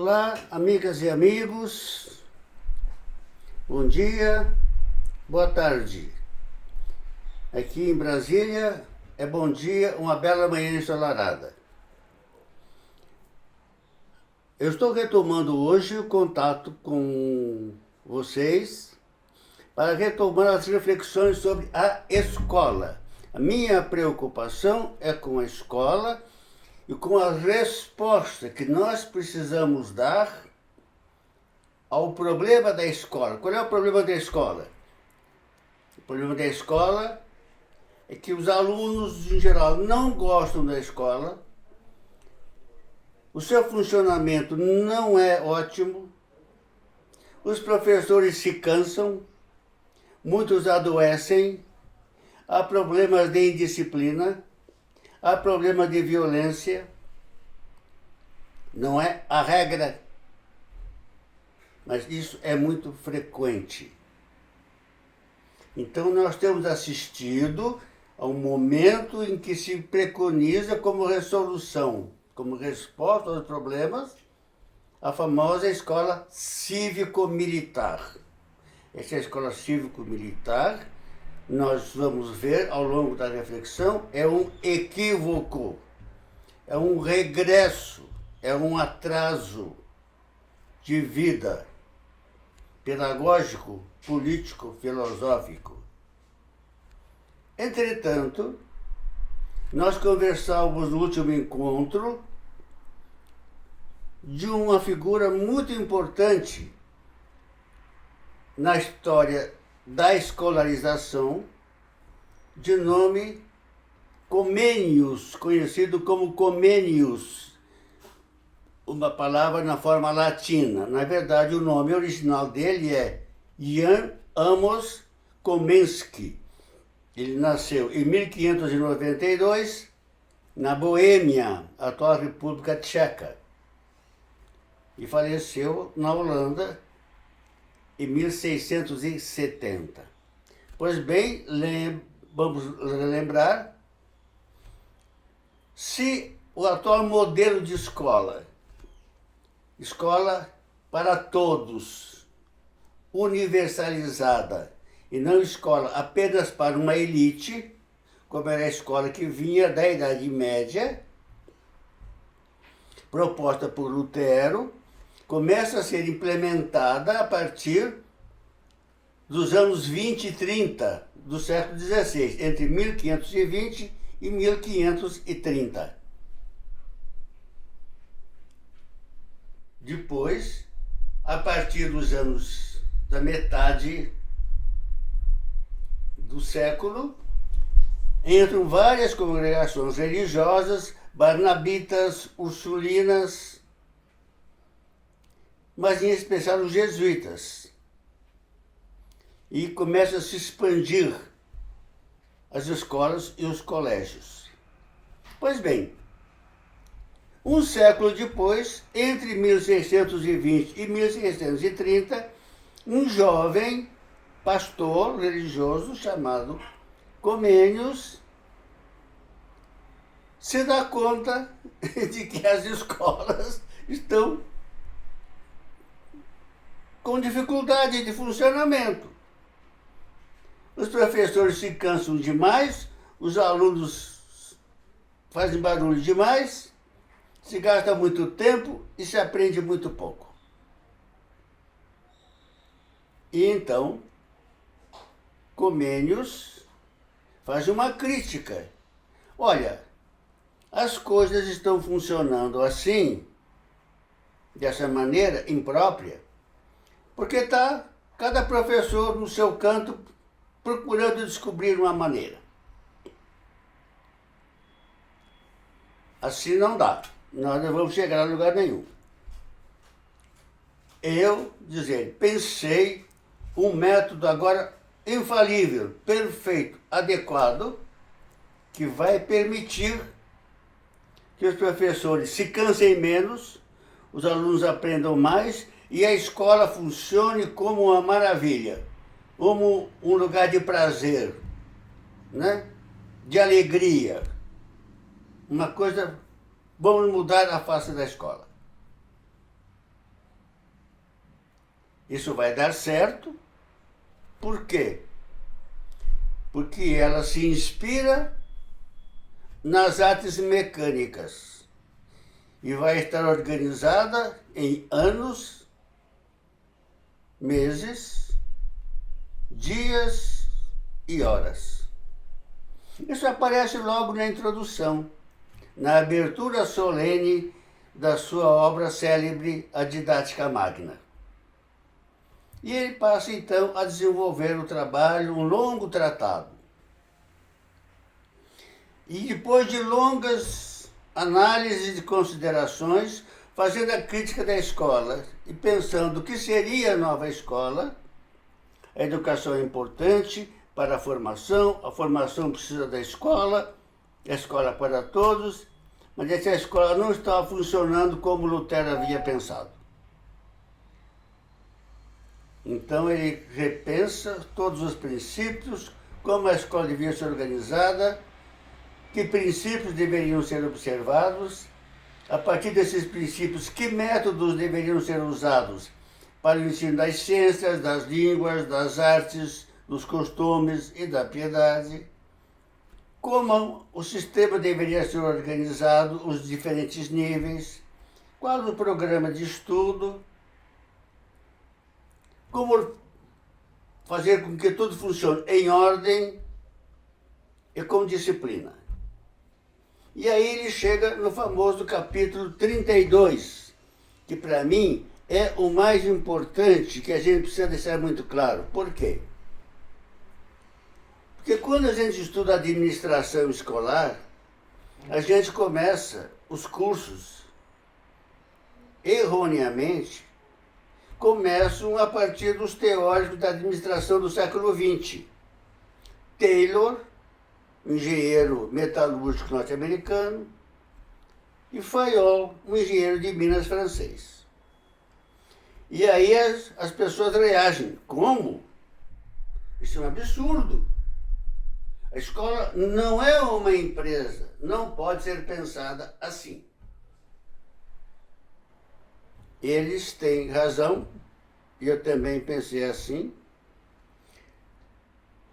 Olá, amigas e amigos, bom dia, boa tarde. Aqui em Brasília é bom dia, uma bela manhã ensolarada. Eu estou retomando hoje o contato com vocês para retomar as reflexões sobre a escola. A minha preocupação é com a escola e com a resposta que nós precisamos dar ao problema da escola. Qual é o problema da escola? O problema da escola é que os alunos, em geral, não gostam da escola, o seu funcionamento não é ótimo, os professores se cansam, muitos adoecem, há problemas de indisciplina, há problema de violência. Não é a regra, mas isso é muito frequente. Então nós temos assistido a um momento em que se preconiza como resolução, como resposta aos problemas, a famosa escola cívico-militar. Essa escola cívico-militar, nós vamos ver ao longo da reflexão, é um equívoco, é um regresso, é um atraso de vida pedagógico, político, filosófico. Entretanto, nós conversávamos no último encontro de uma figura muito importante na história da escolarização, de nome Comênius, conhecido como Comênius, uma palavra na forma latina. Na verdade, o nome original dele é Jan Amos Komensky. Ele nasceu em 1592 na Boêmia, atual República Tcheca, e faleceu na Holanda em 1670. Pois bem, vamos lembrar, se o atual modelo de escola para todos, universalizada, e não escola apenas para uma elite, como era a escola que vinha da Idade Média, proposta por Lutero, começa a ser implementada a partir dos anos 20 e 30 do século XVI, entre 1520 e 1530. Depois, a partir dos anos da metade do século, entram várias congregações religiosas, barnabitas, ursulinas, mas em especial os jesuítas. E começa a se expandir as escolas e os colégios. Pois bem, um século depois, entre 1620 e 1630, um jovem pastor religioso chamado Comênius se dá conta de que as escolas estão com dificuldade de funcionamento. Os professores se cansam demais, os alunos fazem barulho demais, se gasta muito tempo e se aprende muito pouco. E então, Comênius faz uma crítica. Olha, as coisas estão funcionando assim, dessa maneira imprópria, porque está cada professor no seu canto procurando descobrir uma maneira. Assim não dá. Nós não vamos chegar a lugar nenhum. Eu, pensei um método agora infalível, perfeito, adequado, que vai permitir que os professores se cansem menos, os alunos aprendam mais e a escola funcione como uma maravilha, como um lugar de prazer, né? De alegria. Uma coisa, vamos mudar a face da escola. Isso vai dar certo. Por quê? Porque ela se inspira nas artes mecânicas e vai estar organizada em anos, meses, dias e horas. Isso aparece logo na introdução, na abertura solene da sua obra célebre, A Didática Magna. E ele passa então a desenvolver o trabalho, um longo tratado. E depois de longas análises e considerações, fazendo a crítica da escola e pensando o que seria a nova escola, a educação é importante para a formação precisa da escola, a escola para todos, mas essa escola não estava funcionando como Lutero havia pensado. Então ele repensa todos os princípios, como a escola devia ser organizada, que princípios deveriam ser observados, a partir desses princípios, que métodos deveriam ser usados para o ensino das ciências, das línguas, das artes, dos costumes e da piedade, como o sistema deveria ser organizado, os diferentes níveis, qual o programa de estudo, como fazer com que tudo funcione em ordem e com disciplina. E aí ele chega no famoso capítulo 32, que para mim é o mais importante, que a gente precisa deixar muito claro. Por quê? Porque quando a gente estuda administração escolar, a gente começa os cursos erroneamente, começam a partir dos teóricos da administração do século XX. Taylor, engenheiro metalúrgico norte-americano, e Fayol, um engenheiro de Minas francês. E aí as pessoas reagem. Como? Isso é um absurdo. A escola não é uma empresa, não pode ser pensada assim. Eles têm razão, e eu também pensei assim.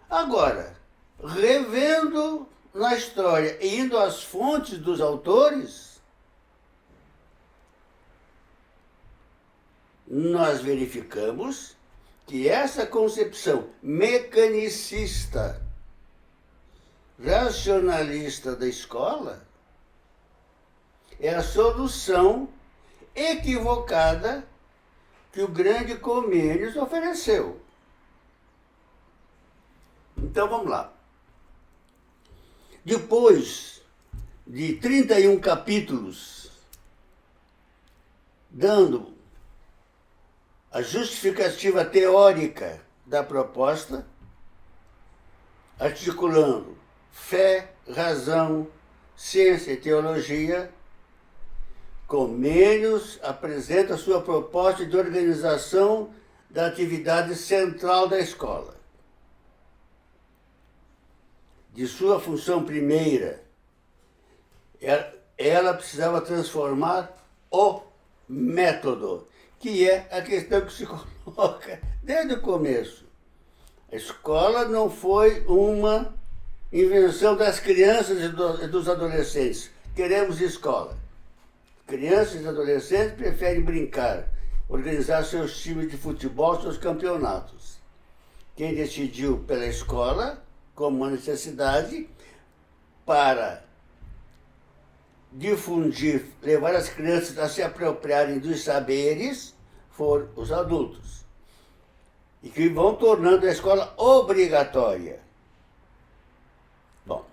Agora, revendo na história e indo às fontes dos autores, nós verificamos que essa concepção mecanicista, racionalista da escola é a solução equivocada que o grande Comênios ofereceu. Então vamos lá. Depois de 31 capítulos dando a justificativa teórica da proposta, articulando fé, razão, ciência e teologia, Comênios apresenta sua proposta de organização da atividade central da escola. De sua função primeira, ela precisava transformar o método, que é a questão que se coloca desde o começo. A escola não foi uma invenção das crianças e dos adolescentes. Queremos escola. Crianças e adolescentes preferem brincar, organizar seus times de futebol, seus campeonatos. Quem decidiu pela escola, como uma necessidade, para difundir, levar as crianças a se apropriarem dos saberes, foram os adultos. E que vão tornando a escola obrigatória. Bom,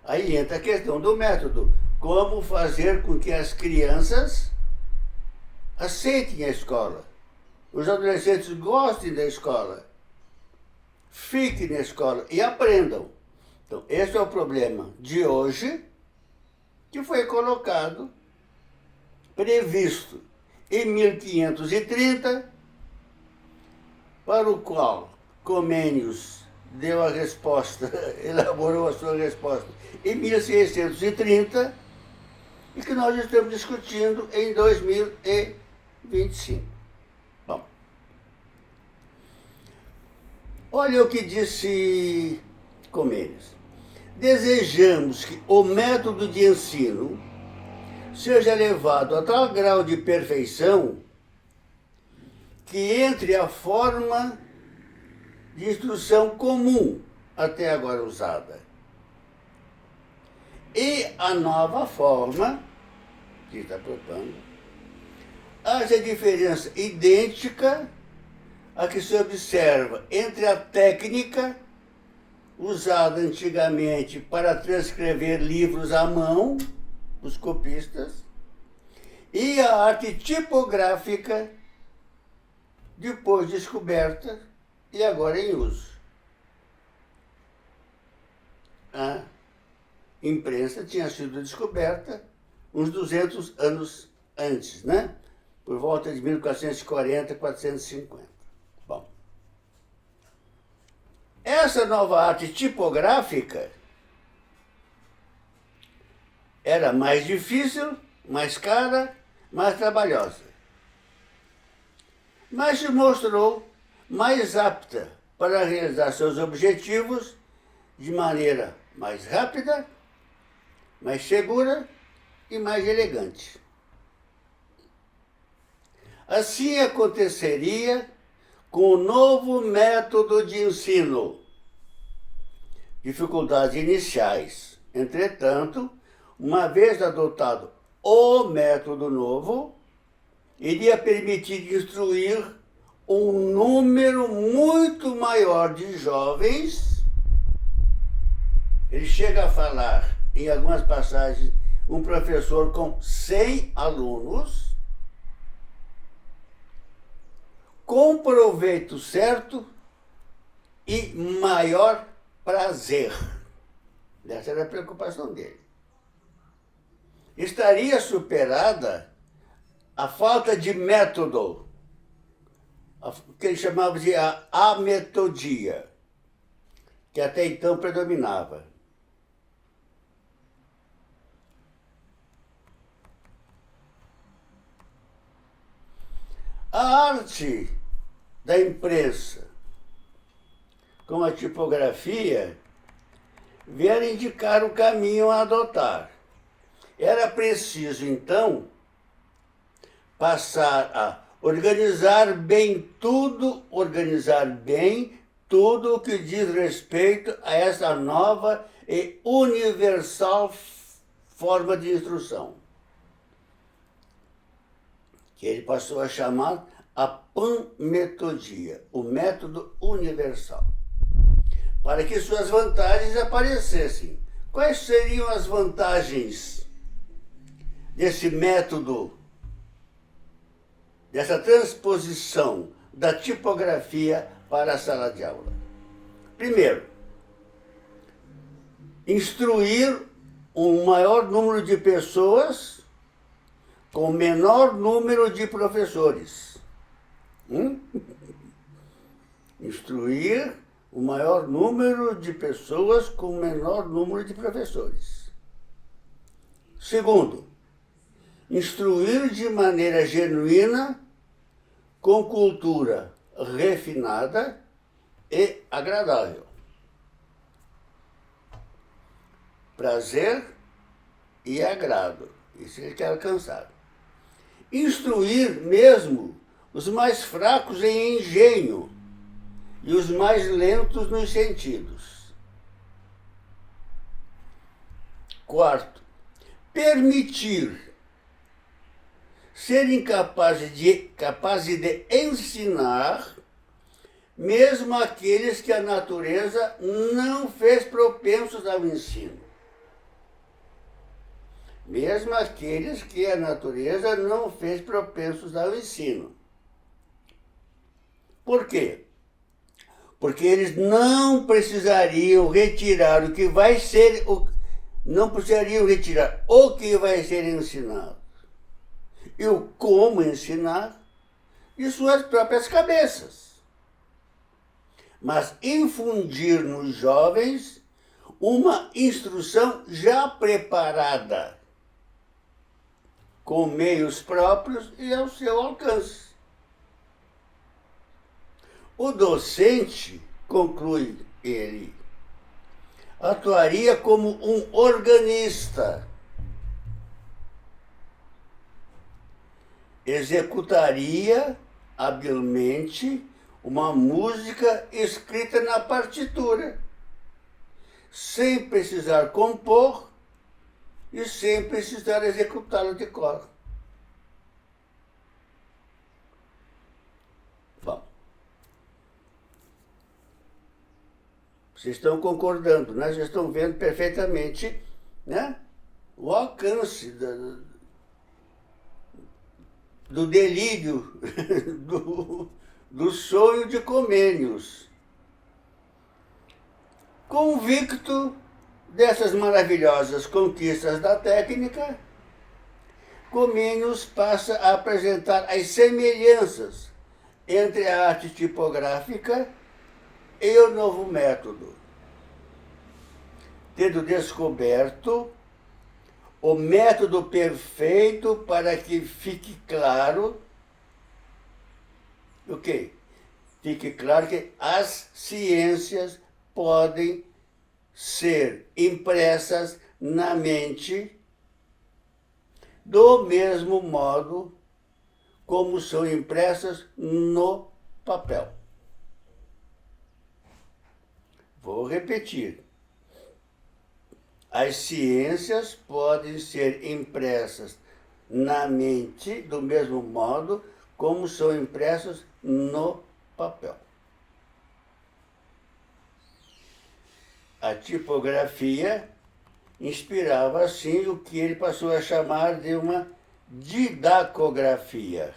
aí entra a questão do método. Como fazer com que as crianças aceitem a escola, os adolescentes gostem da escola, fiquem na escola e aprendam. Então, esse é o problema de hoje, que foi colocado, previsto em 1530, para o qual Comênios deu a resposta, elaborou a sua resposta em 1630, e que nós estamos discutindo em 2025. Bom, Olha o que disse Comênios. Desejamos que o método de ensino seja levado a tal grau de perfeição que entre a forma de instrução comum até agora usada e a nova forma que está propondo, haja diferença idêntica a que se observa entre a técnica usada antigamente para transcrever livros à mão, os copistas, e a arte tipográfica depois descoberta e agora em uso. A imprensa tinha sido descoberta uns 200 anos antes, né? Por volta de 1440, 450. Bom, essa nova arte tipográfica era mais difícil, mais cara, mais trabalhosa, mas se mostrou mais apta para realizar seus objetivos de maneira mais rápida, mais segura e mais elegante. Assim aconteceria com o novo método de ensino. Dificuldades iniciais. Entretanto, uma vez adotado o método novo, iria permitir instruir um número muito maior de jovens. Ele chega a falar, em algumas passagens, um professor com 100 alunos, com proveito certo e maior prazer. Essa era a preocupação dele. Estaria superada a falta de método, que ele chamava de a ametodia, que até então predominava. A arte da imprensa, com a tipografia, vieram indicar o caminho a adotar. Era preciso, então, passar a organizar bem tudo o que diz respeito a essa nova e universal forma de instrução, que ele passou a chamar a panmetodia, o método universal, para que suas vantagens aparecessem. Quais seriam as vantagens desse método, dessa transposição da tipografia para a sala de aula? Primeiro, instruir um maior número de pessoas com menor número de professores. Instruir o maior número de pessoas com menor número de professores. Segundo, instruir de maneira genuína, com cultura refinada e agradável. Prazer e agrado, isso ele quer alcançar. Instruir mesmo os mais fracos em engenho e os mais lentos nos sentidos. Quarto, permitir serem capazes de ensinar mesmo aqueles que a natureza não fez propensos ao ensino. Mesmo aqueles que a natureza não fez propensos ao ensino. Por quê? Porque eles não precisariam retirar o que vai ser, não precisariam retirar o que vai ser ensinado e o como ensinar de suas próprias cabeças, mas infundir nos jovens uma instrução já preparada, com meios próprios e ao seu alcance. O docente conclui ele, atuaria como um organista, executaria habilmente uma música escrita na partitura, sem precisar compor e sem precisar executá-la de cor. Bom, vocês estão concordando, né? Vocês estão vendo perfeitamente, né, o alcance do delírio, do sonho de Comênios. Convicto dessas maravilhosas conquistas da técnica, Comênios passa a apresentar as semelhanças entre a arte tipográfica e o novo método, tendo descoberto o método perfeito para que fique claro o quê? Fique claro que as ciências podem ser impressas na mente do mesmo modo como são impressas no papel. Vou repetir. As ciências podem ser impressas na mente do mesmo modo como são impressas no papel. A tipografia inspirava assim o que ele passou a chamar de uma didacografia.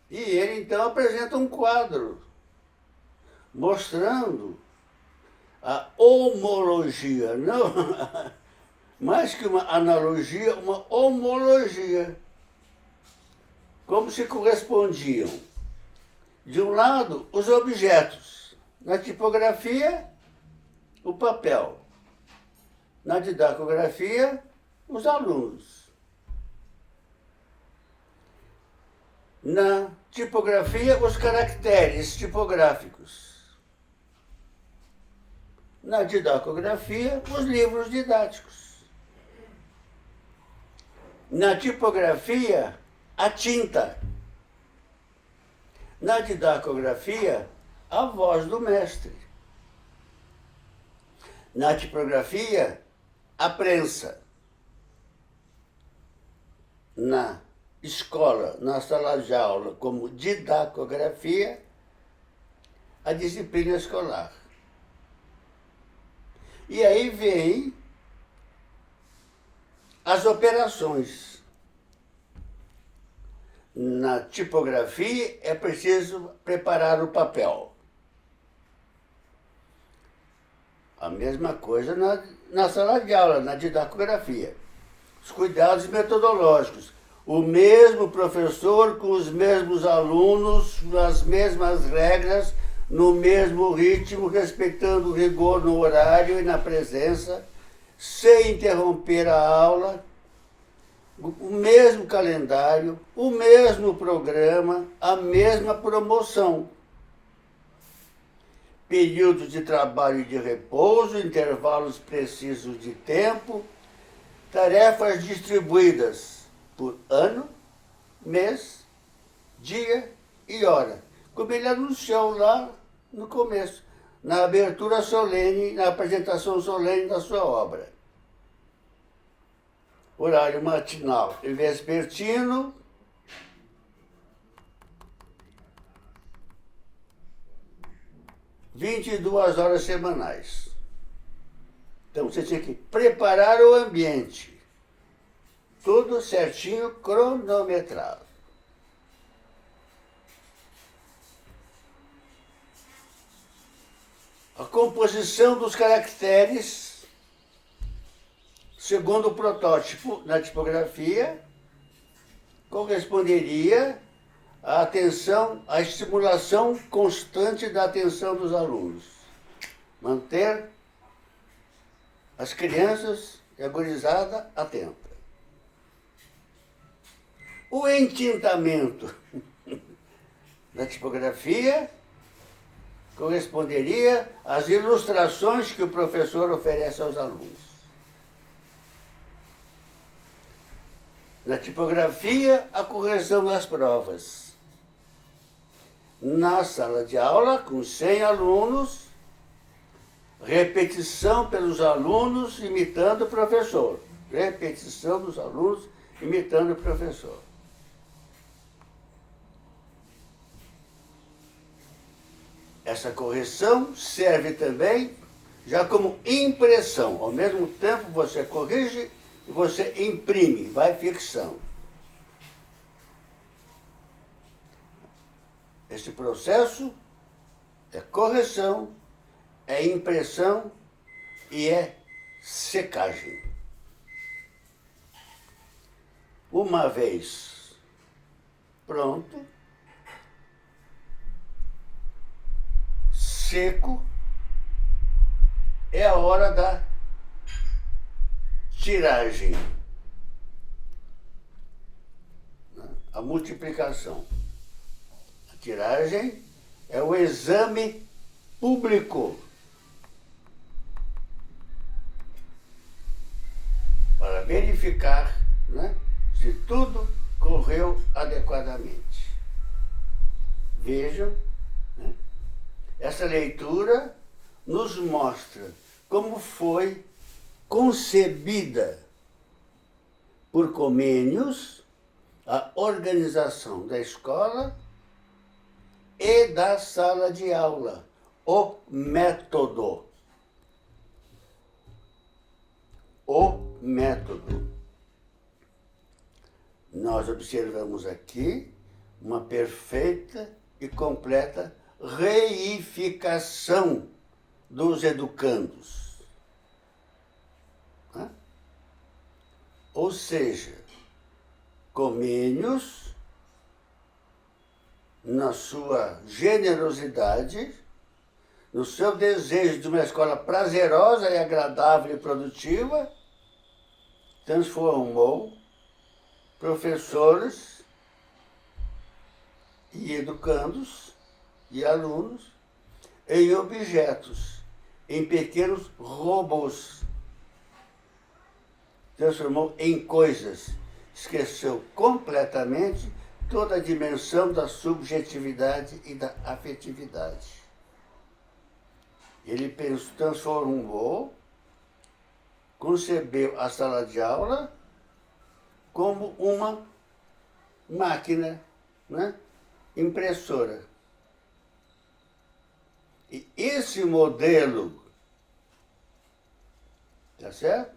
E ele então apresenta um quadro mostrando a homologia, não mais que uma analogia, uma homologia. Como se correspondiam, de um lado, os objetos, na tipografia, o papel, na didacografia, os alunos. Na tipografia, os caracteres tipográficos. Na didacografia, os livros didáticos. Na tipografia, a tinta. Na didacografia, a voz do mestre. Na tipografia, a prensa. Na escola, na sala de aula, como didacografia, a disciplina escolar. E aí vem as operações. Na tipografia é preciso preparar o papel. A mesma coisa na sala de aula, na didacografia. Os cuidados metodológicos. O mesmo professor com os mesmos alunos, nas mesmas regras, no mesmo ritmo, respeitando o rigor no horário e na presença, sem interromper a aula, o mesmo calendário, o mesmo programa, a mesma promoção. Períodos de trabalho e de repouso, intervalos precisos de tempo, tarefas distribuídas por ano, mês, dia e hora, como ele anunciou lá no começo, na abertura solene, na apresentação solene da sua obra. Horário matinal e vespertino, $22 semanais. Então você tinha que preparar o ambiente, tudo certinho, cronometrado. A composição dos caracteres, segundo o protótipo na tipografia, corresponderia à atenção, à estimulação constante da atenção dos alunos. Manter as crianças e a gurizada atenta. O entintamento Na tipografia, corresponderia às ilustrações que o professor oferece aos alunos. Na tipografia, a correção das provas. Na sala de aula, com 100 alunos, repetição pelos alunos imitando o professor. Repetição dos alunos imitando o professor. Essa correção serve também já como impressão. Ao mesmo tempo, você corrige e você imprime, vai fixando. Esse processo é correção, é impressão e é secagem. Uma vez pronto, seco, é a hora da tiragem, a multiplicação. A tiragem é o exame público para verificar, né, se tudo correu adequadamente. Vejam, né, essa leitura nos mostra como foi concebida por Comênios a organização da escola e da sala de aula, o método. O método. Nós observamos aqui uma perfeita e completa reificação dos educandos. Ou seja, Comênios, na sua generosidade, no seu desejo de uma escola prazerosa e agradável e produtiva, transformou professores e educandos e alunos em objetos, em pequenos robôs. Transformou em coisas. Esqueceu completamente toda a dimensão da subjetividade e da afetividade. Ele transformou, concebeu a sala de aula como uma máquina, né, impressora. E esse modelo, tá certo?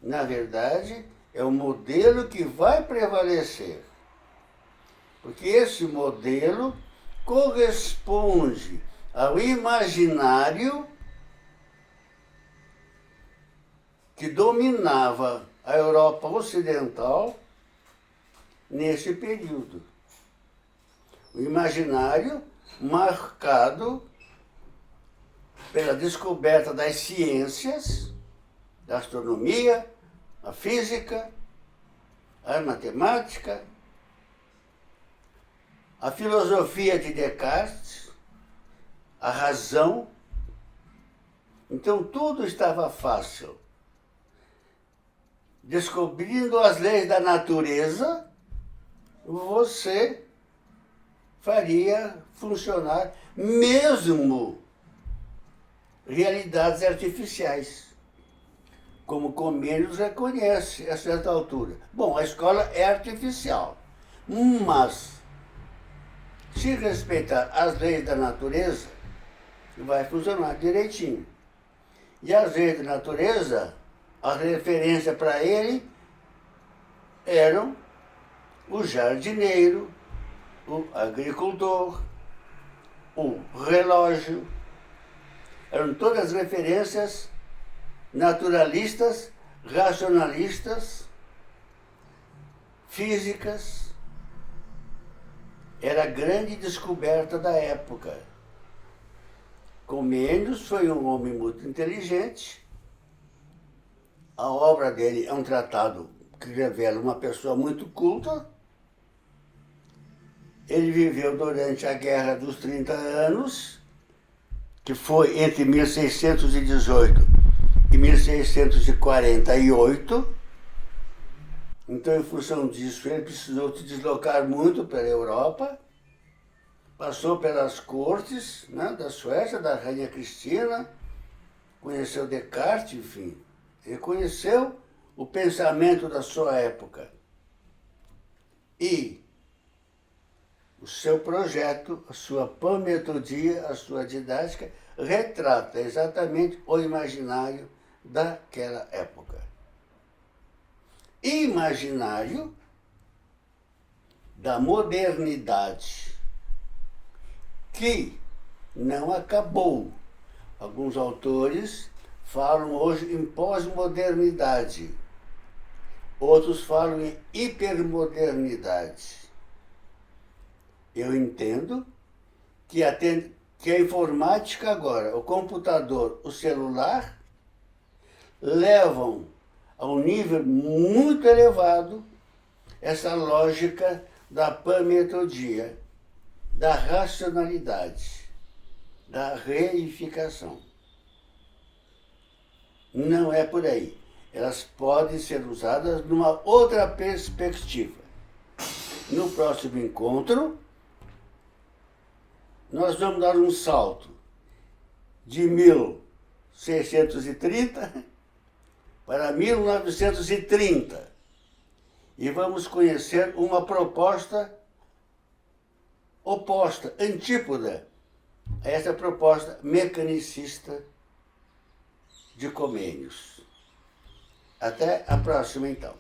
Na verdade, é o modelo que vai prevalecer. Porque esse modelo corresponde ao imaginário que dominava a Europa Ocidental nesse período. O imaginário marcado pela descoberta das ciências, da astronomia, a física, a matemática, a filosofia de Descartes, a razão. Então tudo estava fácil. Descobrindo as leis da natureza, você faria funcionar mesmo realidades artificiais, como Comênios reconhece a certa altura. Bom, a escola é artificial, mas se respeitar as leis da natureza, vai funcionar direitinho. E as leis da natureza, a referência para ele eram o jardineiro, o agricultor, o relógio. Eram todas referências naturalistas, racionalistas, físicas. Era a grande descoberta da época. Comênios foi um homem muito inteligente. A obra dele é um tratado que revela uma pessoa muito culta. Ele viveu durante a Guerra dos 30 Anos, que foi entre 1618 e 1648. Então, em função disso, ele precisou se deslocar muito pela Europa, passou pelas cortes, né, da Suécia, da Rainha Cristina, conheceu Descartes, enfim. Ele conheceu o pensamento da sua época. E o seu projeto, a sua panmetodia, a sua didática, retrata exatamente o imaginário daquela época. Imaginário da modernidade, que não acabou. Alguns autores falam hoje em pós-modernidade, outros falam em hipermodernidade. Eu entendo que a informática agora, o computador, o celular, levam a um nível muito elevado essa lógica da panmetodia, da racionalidade, da reificação. Não é por aí. Elas podem ser usadas numa outra perspectiva. No próximo encontro, nós vamos dar um salto de 1630 para 1930 e vamos conhecer uma proposta oposta, antípoda a essa proposta mecanicista de Comênios. Até a próxima, então.